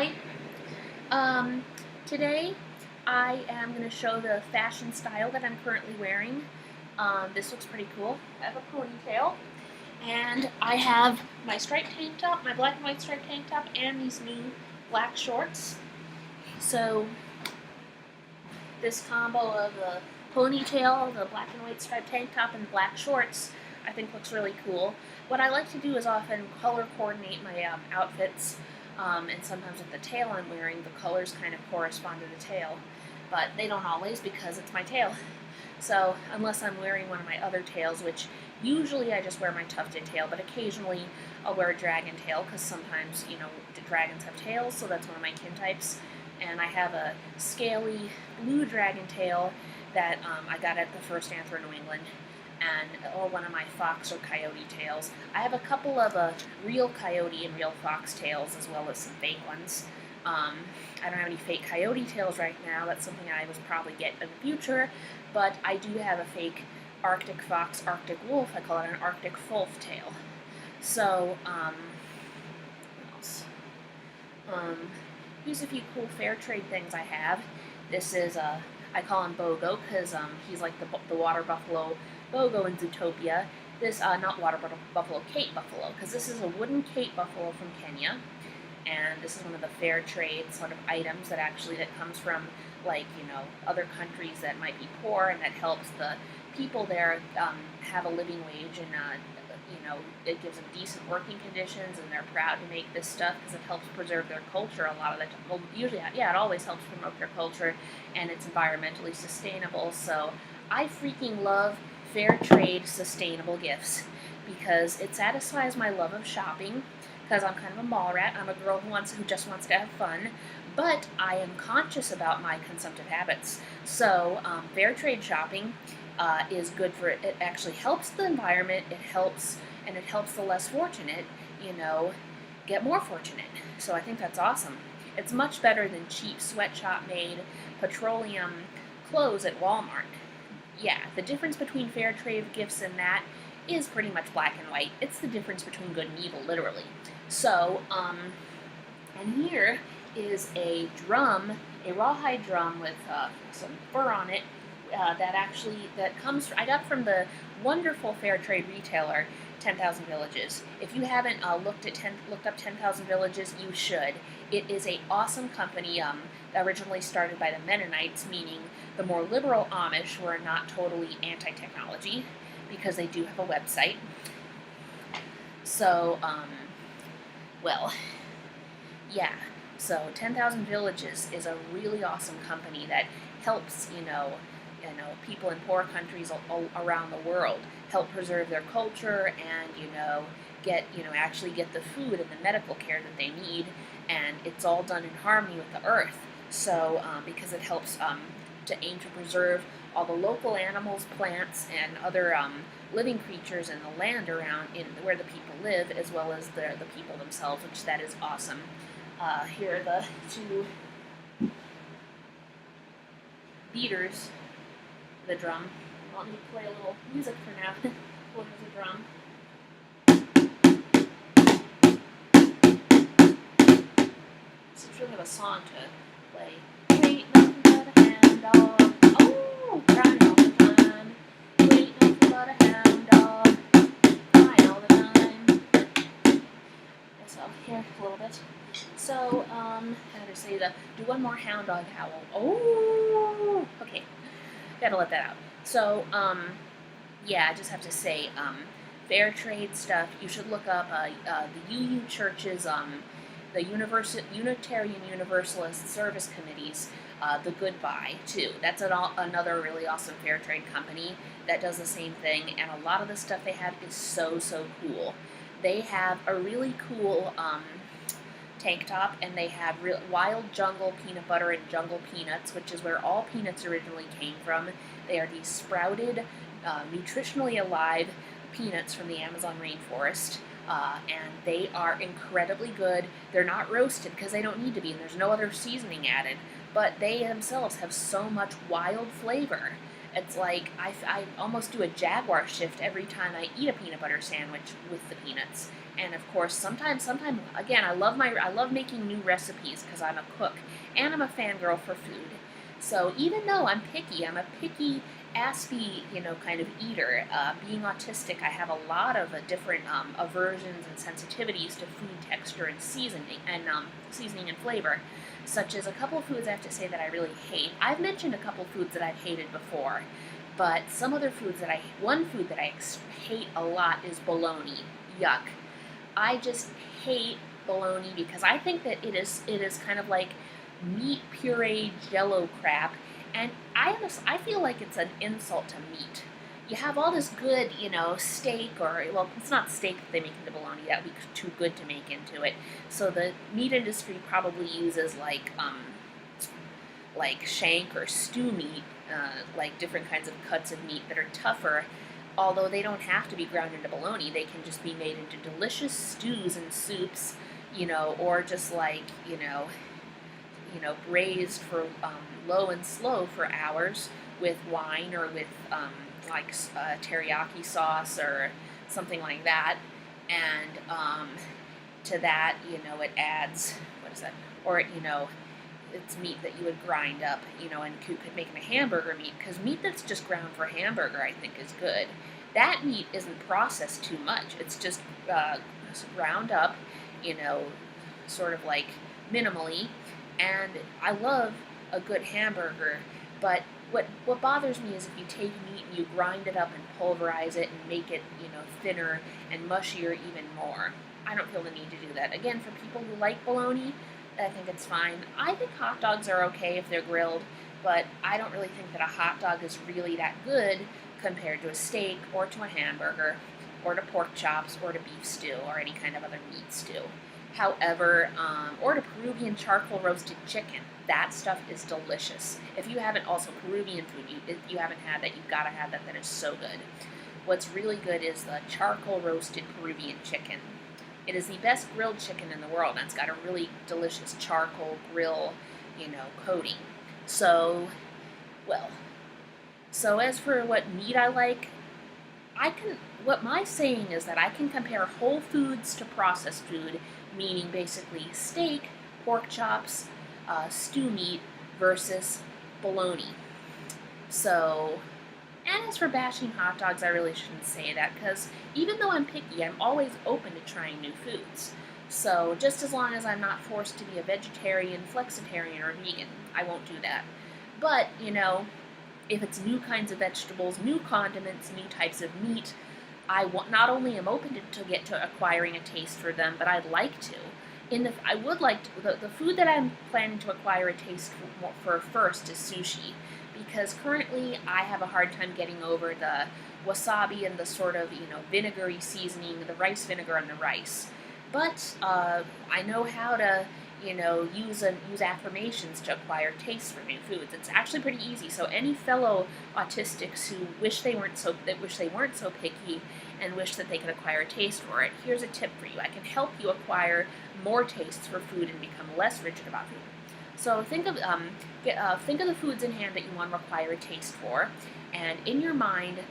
Hi. Today I am going to show the fashion style that I'm currently wearing. This looks pretty cool. I have a ponytail, and I have my striped tank top, my black and white striped tank top, and these new black shorts. So this combo of the ponytail, the black and white striped tank top, and black shorts I think looks really cool. What I like to do is often color coordinate my outfits. And sometimes with the tail I'm wearing, the colors kind of correspond to the tail, but they don't always because it's my tail. So unless I'm wearing one of my other tails, which usually I just wear my tufted tail, but occasionally I'll wear a dragon tail because sometimes, the dragons have tails, so that's one of my kin types. And I have a scaly blue dragon tail that I got at the first Anthro New England, and one of my fox or coyote tails. I have a couple of real coyote and real fox tails, as well as some fake ones. I don't have any fake coyote tails right now. That's something I will probably get in the future, but I do have a fake Arctic fox, Arctic wolf. I call it an Arctic wolf tail. So, what else? Here's a few cool fair trade things I have. This is I call him Bogo because he's like the water buffalo Bogo in Zootopia. This, not water buffalo, Cape buffalo, because this is a wooden Cape buffalo from Kenya, and this is one of the fair trade sort of items that comes from, other countries that might be poor, and that helps the people there have a living wage, and, it gives them decent working conditions, and they're proud to make this stuff because it helps preserve their culture a lot of the time. Well, usually, yeah, it always helps promote their culture, and it's environmentally sustainable, so I freaking love fair trade sustainable gifts because it satisfies my love of shopping, because I'm kind of a mall rat. I'm a girl who just wants to have fun, but I am conscious about my consumptive habits. So fair trade shopping is good for it. It actually helps the environment. It helps the less fortunate, get more fortunate. So I think that's awesome. It's much better than cheap sweatshop made petroleum clothes at Walmart. Yeah, the difference between fair trade gifts and that is pretty much black and white. It's the difference between good and evil, literally. So, and here is a drum, a rawhide drum with some fur on it I got from the wonderful fair trade retailer, 10,000 Villages. If you haven't looked up 10,000 Villages, you should. It is an awesome company, originally started by the Mennonites, meaning the more liberal Amish who are not totally anti-technology, because they do have a website. So, yeah. So 10,000 Villages is a really awesome company that helps, people in poor countries around the world help preserve their culture and, actually get the food and the medical care that they need, and it's all done in harmony with the earth. So, because it helps to aim to preserve all the local animals, plants, and other living creatures in the land around where the people live, as well as the people themselves, which that is awesome. Here are the two beaters, the drum. I'll need to play a little music for now. Well, here's a drum. So I should have a song to play. Ain't nothing but a hound dog. Oh, crying all the time. Ain't nothing but a hound dog. Crying all the time. So here a little bit. So how to say do one more hound dog howl. Oh, okay. Gotta let that out. So, yeah, I just have to say, fair trade stuff, you should look up the UU Church's, the Unitarian Universalist Service Committee's, The Goodbye, too. That's another really awesome fair trade company that does the same thing, and a lot of the stuff they have is so, so cool. They have a really cool, tank top, and they have wild jungle peanut butter and jungle peanuts, which is where all peanuts originally came from. They are these sprouted, nutritionally alive peanuts from the Amazon rainforest, and they are incredibly good. They're not roasted because they don't need to be, and there's no other seasoning added, but they themselves have so much wild flavor, It's like I almost do a Jaguar shift every time I eat a peanut butter sandwich with the peanuts. And of course, sometimes again, I love making new recipes because I'm a cook and I'm a fangirl for food. So even though I'm a picky, aspy, kind of eater. Being autistic, I have a lot of different aversions and sensitivities to food texture and seasoning and flavor, such as a couple of foods I have to say that I really hate. I've mentioned a couple foods that I've hated before, but one food that hate a lot is bologna. Yuck. I just hate bologna because I think that it is kind of like meat puree jello crap, and I feel like it's an insult to meat. You have all this good, steak, or, well, it's not steak that they make into bologna, that would be too good to make into it. So the meat industry probably uses like shank or stew meat, like different kinds of cuts of meat that are tougher. Although they don't have to be ground into bologna, they can just be made into delicious stews and soups, or just braised for low and slow for hours with wine or with teriyaki sauce or something like that. And to that, it adds, what is that? Or, it's meat that you would grind up, and could make it a hamburger meat, because meat that's just ground for hamburger, I think, is good. That meat isn't processed too much. It's just ground up, sort of like minimally. And I love a good hamburger, but what bothers me is if you take meat and you grind it up and pulverize it and make it, thinner and mushier even more. I don't feel the need to do that. Again, for people who like bologna, I think it's fine. I think hot dogs are okay if they're grilled, but I don't really think that a hot dog is really that good compared to a steak or to a hamburger or to pork chops or to beef stew or any kind of other meat stew. However, or to Peruvian charcoal roasted chicken. That stuff is delicious. If you haven't, also Peruvian food, if you haven't had that, you've got to have that. That is so good. What's really good is the charcoal roasted Peruvian chicken. It is the best grilled chicken in the world, and it's got a really delicious charcoal grill, coating. So as for what meat I like, what my saying is that I can compare whole foods to processed food, meaning basically steak, pork chops, stew meat versus bologna. So, and as for bashing hot dogs, I really shouldn't say that, because even though I'm picky, I'm always open to trying new foods. So just as long as I'm not forced to be a vegetarian, flexitarian, or vegan, I won't do that. But, if it's new kinds of vegetables, new condiments, new types of meat, not only am open to get to acquiring a taste for them, but I'd like to. I would like to, the food that I'm planning to acquire a taste for first is sushi, because currently I have a hard time getting over the wasabi and the sort of, vinegary seasoning, the rice vinegar on the rice. But I know how to, use affirmations to acquire taste for new foods. It's actually pretty easy. So any fellow autistics who wish they weren't so picky and wish that they could acquire a taste for it, here's a tip for you. I can help you acquire more tastes for food and become less rigid about food. So think of the foods in hand that you want to acquire a taste for, and in your mind,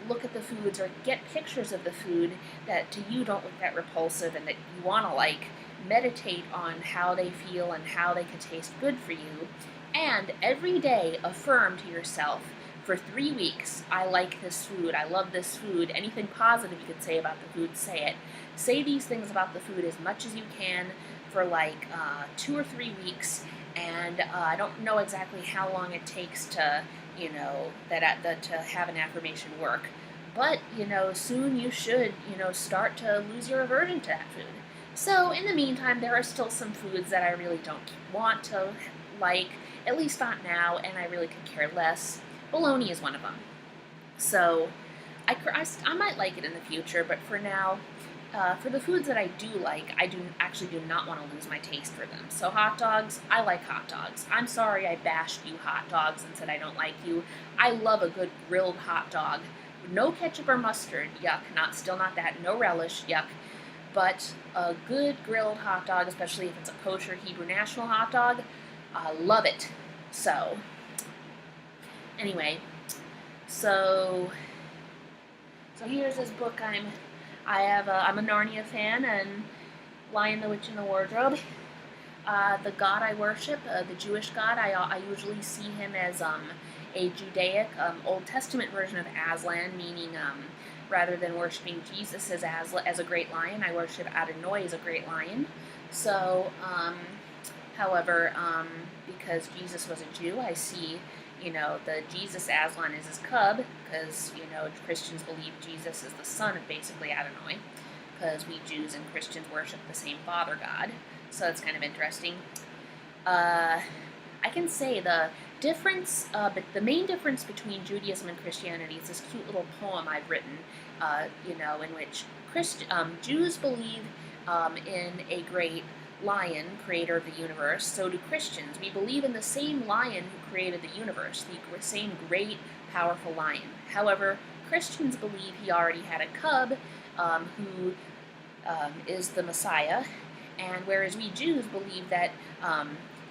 look at the foods or get pictures of the food that to you don't look that repulsive and that you want to like. Meditate on how they feel and how they could taste good for you, and every day affirm to yourself for 3 weeks, I like this food, I love this food. Anything positive you could say about the food, say it. Say these things about the food as much as you can for 2 or 3 weeks, and I don't know exactly how long it takes to, to have an affirmation work. But, soon you should, start to lose your aversion to that food. So, in the meantime, there are still some foods that I really don't want to like, at least not now, and I really could care less. Bologna is one of them. So, I might like it in the future, but for now, for the foods that I do like, I actually do not want to lose my taste for them. So hot dogs, I like hot dogs. I'm sorry I bashed you hot dogs and said I don't like you. I love a good grilled hot dog. No ketchup or mustard, yuck. Still not that. No relish, yuck. But a good grilled hot dog, especially if it's a kosher Hebrew National hot dog, I love it. So, anyway, So, so here's this book. I'm a Narnia fan, and Lion, the Witch, and the Wardrobe. The god I worship, the Jewish god, I usually see him as a Judaic Old Testament version of Aslan, meaning rather than worshiping Jesus as a great lion, I worship Adonai as a great lion. So, however, because Jesus was a Jew, I see, the Jesus Aslan is his cub, because, Christians believe Jesus is the son of basically Adonai, because we Jews and Christians worship the same Father God. So that's kind of interesting. I can say but the main difference between Judaism and Christianity is this cute little poem I've written, in which Jews believe in a great lion, creator of the universe. So do Christians. We believe in the same lion who created the universe, the same great, powerful lion. However, Christians believe he already had a cub who is the Messiah, and whereas we Jews believe that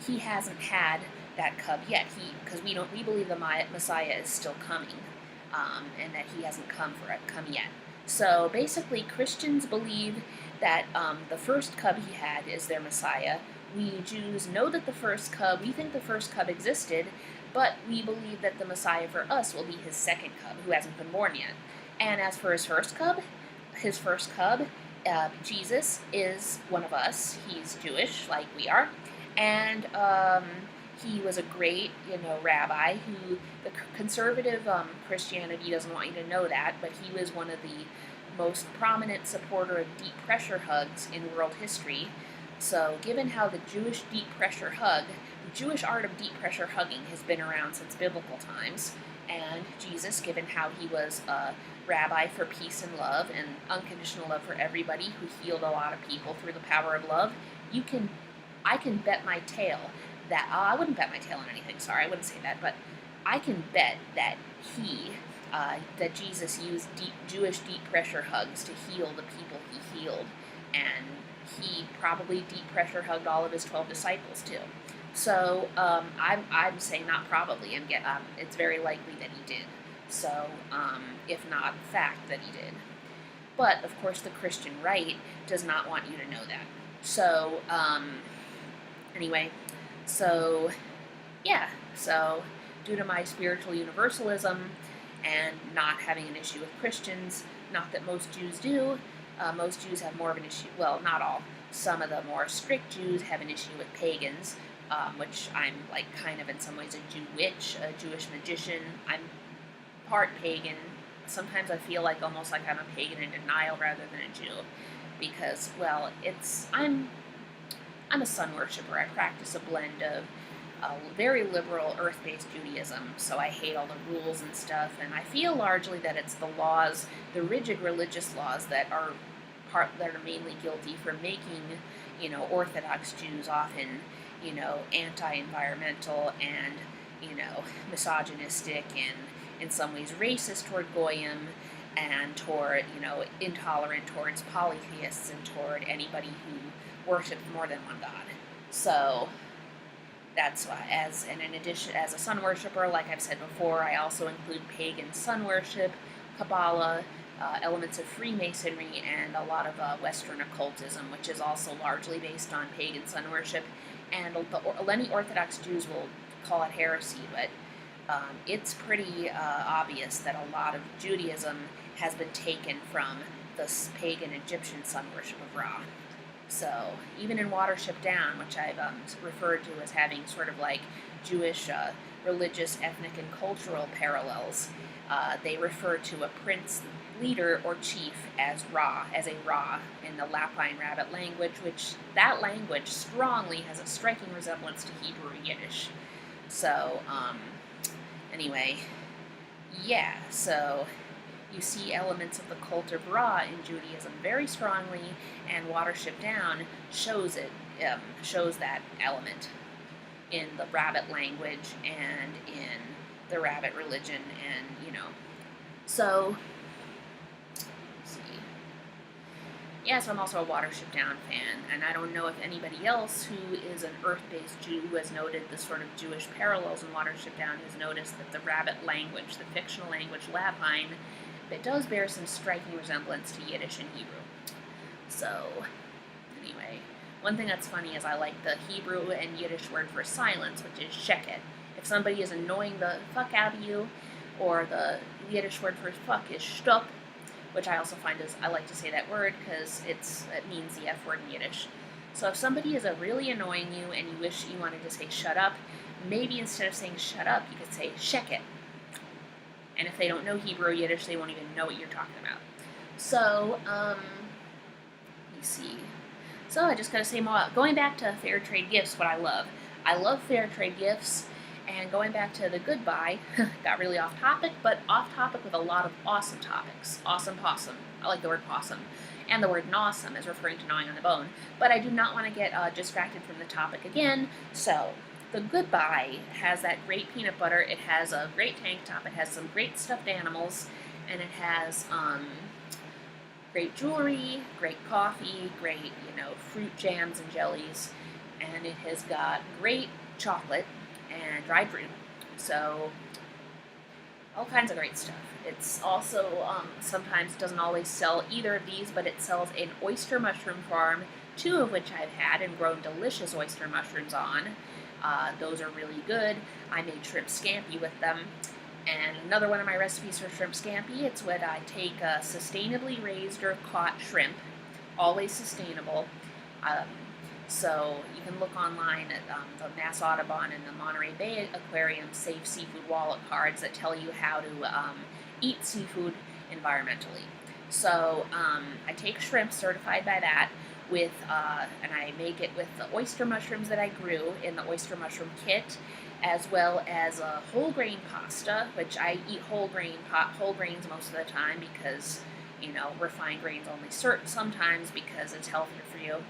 he hasn't had that cub yet, because we believe the Messiah is still coming, and that he hasn't come yet. So basically, Christians believe that the first cub he had is their Messiah. We Jews know that we think the first cub existed, but we believe that the Messiah for us will be his second cub, who hasn't been born yet. And as for his first cub, Jesus is one of us. He's Jewish, like we are, and he was a great, rabbi who the conservative Christianity doesn't want you to know that, but he was one of the most prominent supporter of deep pressure hugs in world history. So, given how the Jewish Jewish art of deep pressure hugging has been around since biblical times, and Jesus, given how he was a rabbi for peace and love and unconditional love for everybody, who healed a lot of people through the power of love, I can bet my tail that, I wouldn't bet my tail on anything, sorry, I wouldn't say that, but I can bet that that Jesus used Jewish deep pressure hugs to heal the people he healed, and he probably deep pressure hugged all of his 12 disciples too. So I'm saying not probably, it's very likely that he did. So, if not fact, that he did. But, of course, the Christian right does not want you to know that. So, anyway, so, yeah, so, due to my spiritual universalism and not having an issue with Christians, not that most Jews do, most Jews have more of an issue, well, not all, some of the more strict Jews have an issue with pagans, which I'm, kind of in some ways a Jew witch, a Jewish magician. I'm part pagan. Sometimes I feel almost like I'm a pagan in denial rather than a Jew, because, well, I'm a sun worshiper. I practice a blend of very liberal earth-based Judaism, so I hate all the rules and stuff, and I feel largely that it's the rigid religious laws that are mainly guilty for making, Orthodox Jews often, anti-environmental and, misogynistic and in some ways racist toward Goyim, and toward, intolerant towards polytheists and toward anybody who worships more than one god. So that's why, in addition, as a sun worshiper, like I've said before, I also include pagan sun worship, Kabbalah, elements of Freemasonry, and a lot of Western occultism, which is also largely based on pagan sun worship. And many Orthodox Jews will call it heresy, but it's pretty obvious that a lot of Judaism has been taken from the pagan Egyptian sun worship of Ra. So, even in Watership Down, which I've referred to as having sort of Jewish religious, ethnic, and cultural parallels, they refer to a prince, leader, or chief as a Ra in the Lapine Rabbit language, which that language strongly has a striking resemblance to Hebrew Yiddish. So, anyway, yeah, so you see elements of the cult of Ra in Judaism very strongly, and Watership Down shows that element in the rabbit language and in the rabbit religion, and, so, let's see. Yeah, so I'm also a Watership Down fan, and I don't know if anybody else who is an Earth-based Jew who has noted the sort of Jewish parallels in Watership Down has noticed that the rabbit language, the fictional language Lapine, it does bear some striking resemblance to Yiddish and Hebrew. So, anyway, one thing that's funny is I like the Hebrew and Yiddish word for silence, which is sheket. If somebody is annoying the fuck out of you, or the Yiddish word for fuck is shtuck, which I also find is, I like to say that word because it means the F word in Yiddish. So if somebody is really annoying you and you wish you wanted to say shut up, maybe instead of saying shut up, you could say sheket. And if they don't know Hebrew or Yiddish, they won't even know what you're talking about. So, let me see. So I just gotta say more. Going back to fair trade gifts, what I love fair trade gifts. And going back to the goodbye, got really off topic, but off topic with a lot of awesome topics. Awesome possum. I like the word possum. And the word gnawsome is referring to gnawing on the bone. But I do not want to get distracted from the topic again. So, the goodbye has that great peanut butter. It has a great tank top. It has some great stuffed animals. And it has great jewelry, great coffee, great, fruit jams and jellies. And it has got great chocolate and dried fruit, so all kinds of great stuff. It's also, sometimes doesn't always sell either of these, but it sells an oyster mushroom farm, 2 of which I've had and grown delicious oyster mushrooms on. Those are really good. I made shrimp scampi with them. And another one of my recipes for shrimp scampi, it's when I take sustainably raised or caught shrimp, always sustainable. So you can look online at the Mass Audubon and the Monterey Bay Aquarium Safe Seafood Wallet cards that tell you how to eat seafood environmentally. So I take shrimp certified by that with, and I make it with the oyster mushrooms that I grew in the oyster mushroom kit, as well as whole grain pasta, which I eat whole grains most of the time because, refined grains only sometimes because it's healthier for you.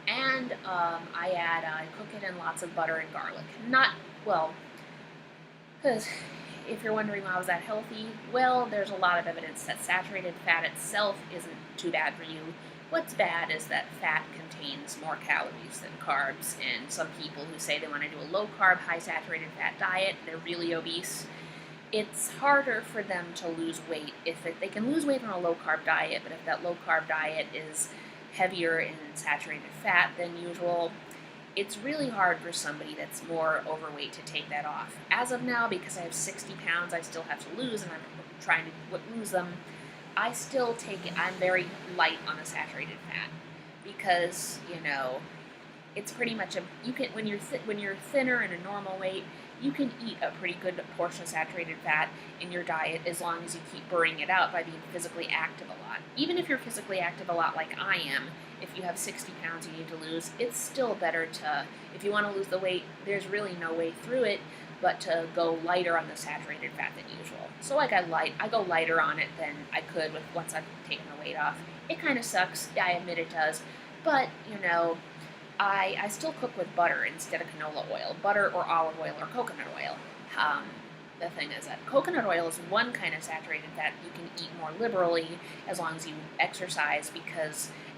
And I cook it in lots of butter and garlic. Because if you're wondering why was that healthy, well, there's a lot of evidence that saturated fat itself isn't too bad for you. What's bad is that fat contains more calories than carbs, and some people who say they want to do a low-carb, high-saturated fat diet, they're really obese. It's harder for them to lose weight they can lose weight on a low-carb diet, but if that low-carb diet is heavier in saturated fat than usual, it's really hard for somebody that's more overweight to take that off. As of now, because I have 60 pounds I still have to lose, and I'm trying to lose them, I still take it. I'm very light on the saturated fat because, it's pretty much when you're thinner and a normal weight, you can eat a pretty good portion of saturated fat in your diet as long as you keep burning it out by being physically active a lot. Even if you're physically active a lot like I am, if you have 60 pounds you need to lose, it's still better to, if you want to lose the weight, there's really no way through it but to go lighter on the saturated fat than usual. So I go lighter on it than I could once I've taken the weight off. It kind of sucks, I admit it does, but, I still cook with butter instead of canola oil, butter or olive oil or coconut oil. The thing is that coconut oil is one kind of saturated fat you can eat more liberally as long as you exercise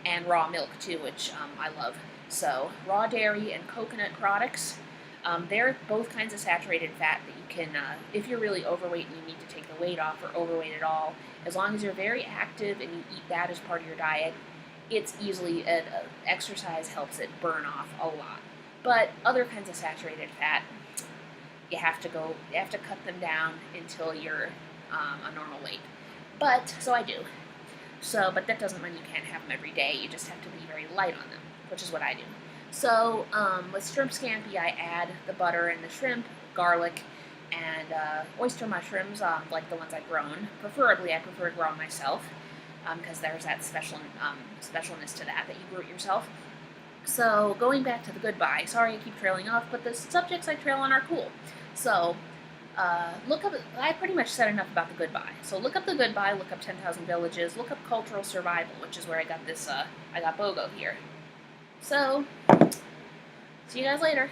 and raw milk too, which I love. So raw dairy and coconut products, they're both kinds of saturated fat that you can, if you're really overweight and you need to take the weight off or overweight at all, as long as you're very active and you eat that as part of your diet, it's easily, exercise helps it burn off a lot. But other kinds of saturated fat, you have to cut them down until you're a normal weight. So I do. But that doesn't mean you can't have them every day. You just have to be very light on them, which is what I do. So with shrimp scampi, I add the butter and the shrimp, garlic, and oyster mushrooms, like the ones I've grown. Preferably, I prefer to grow them myself, because there's that specialness to that you grew it yourself. So, going back to the goodbye, sorry I keep trailing off, but the subjects I trail on are cool. So, look up, I pretty much said enough about the goodbye. So look up the goodbye, look up 10,000 Villages, look up cultural survival, which is where I got this, I got BOGO here. So, see you guys later.